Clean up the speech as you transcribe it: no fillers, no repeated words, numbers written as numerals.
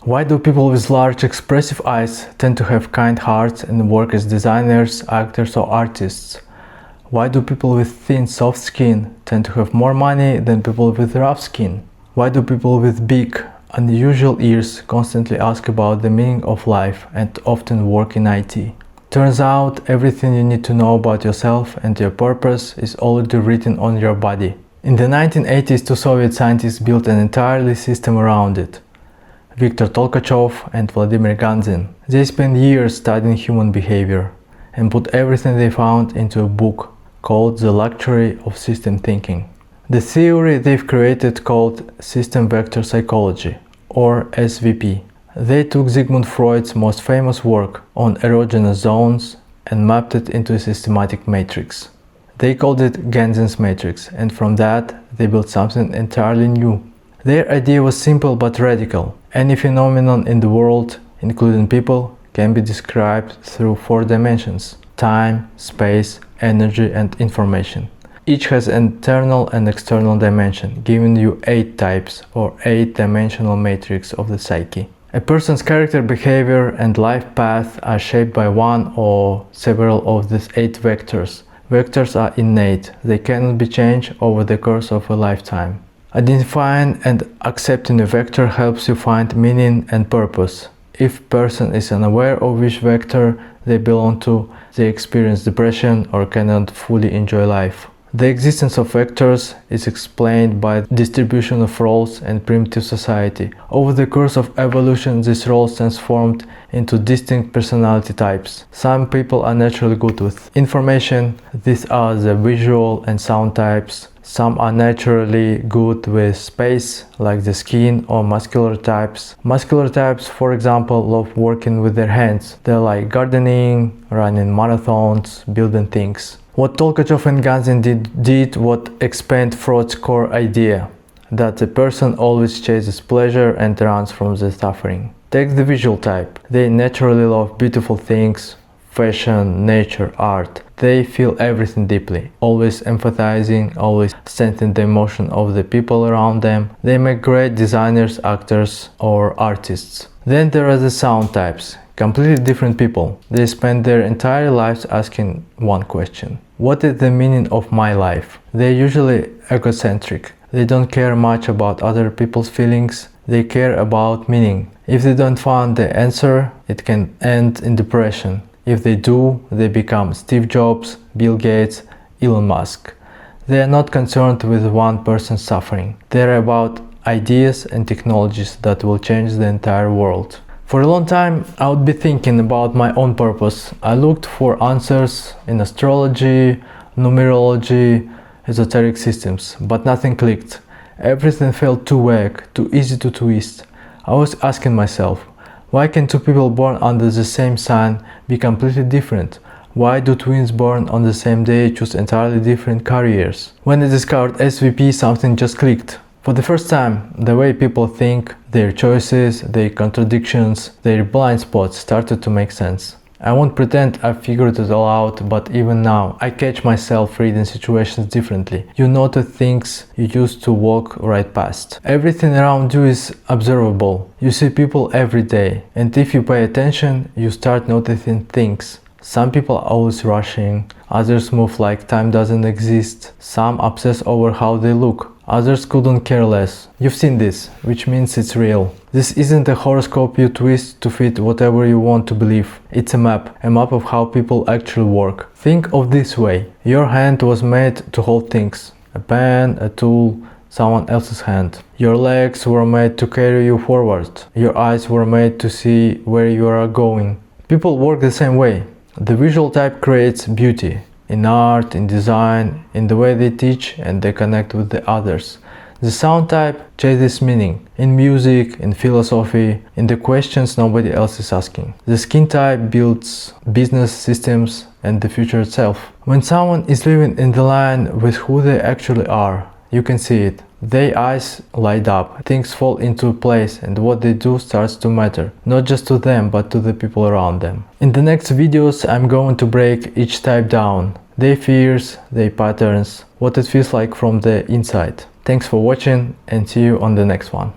Why do people with large expressive eyes tend to have kind hearts and work as designers, actors or artists? Why do people with thin, soft skin tend to have more money than people with rough skin? Why do people with big, unusual ears constantly ask about the meaning of life and often work in IT? Turns out everything you need to know about yourself and your purpose is already written on your body. In the 1980s, two Soviet scientists built an entirely system around it. Viktor Tolkachev and Vladimir Ganzen. They spent years studying human behavior and put everything they found into a book called The Luxury of System Thinking. The theory they've created called System Vector Psychology, or SVP. They took Sigmund Freud's most famous work on erogenous zones and mapped it into a systematic matrix. They called it Ganzen's matrix, and from that they built something entirely new. Their idea was simple but radical. Any phenomenon in the world, including people, can be described through 4 dimensions: time, space, energy and information. Each has an internal and external dimension, giving you 8 types or 8-dimensional matrix of the psyche. A person's character, behavior and life path are shaped by one or several of these 8 vectors. Vectors are innate, they cannot be changed over the course of a lifetime. Identifying and accepting a vector helps you find meaning and purpose. If a person is unaware of which vector they belong to, they experience depression or cannot fully enjoy life. The existence of vectors is explained by the distribution of roles in primitive society. Over the course of evolution, these roles transformed into distinct personality types. Some people are naturally good with information, these are the visual and sound types. Some are naturally good with space, like the skin or muscular types. Muscular types, for example, love working with their hands. They like gardening, running marathons, building things. What Tolkachev and Ganzen did what expand Freud's core idea, that the person always chases pleasure and runs from the suffering. Take the visual type. They naturally love beautiful things, fashion, nature, art. They feel everything deeply, always empathizing, always sensing the emotion of the people around them. They make great designers, actors or artists. Then there are the sound types. Completely different people. They spend their entire lives asking one question: what is the meaning of my life? They're usually egocentric. They don't care much about other people's feelings. They care about meaning. If they don't find the answer, it can end in depression. If they do, they become Steve Jobs, Bill Gates, Elon Musk. They are not concerned with one person's suffering. They're about ideas and technologies that will change the entire world. For a long time, I would be thinking about my own purpose. I looked for answers in astrology, numerology, esoteric systems, but nothing clicked. Everything felt too vague, too easy to twist. I was asking myself, why can 2 people born under the same sign be completely different? Why do twins born on the same day choose entirely different careers? When I discovered SVP, something just clicked. For the first time, the way people think, their choices, their contradictions, their blind spots started to make sense. I won't pretend I figured it all out, but even now, I catch myself reading situations differently. You notice things you used to walk right past. Everything around you is observable. You see people every day, and if you pay attention, you start noticing things. Some people are always rushing, others move like time doesn't exist, some obsess over how they look. Others couldn't care less. You've seen this, which means it's real. This isn't a horoscope you twist to fit whatever you want to believe. It's a map of how people actually work. Think of this way. Your hand was made to hold things. A pen, a tool, someone else's hand. Your legs were made to carry you forward. Your eyes were made to see where you are going. People work the same way. The visual type creates beauty. In art, in design, in the way they teach and they connect with the others. The sound type chases meaning, in music, in philosophy, in the questions nobody else is asking. The skin type builds business systems and the future itself. When someone is living in the line with who they actually are, you can see it. Their eyes light up, things fall into place and what they do starts to matter, not just to them but to the people around them. In the next videos I'm going to break each type down, their fears, their patterns, what it feels like from the inside. Thanks for watching and see you on the next one.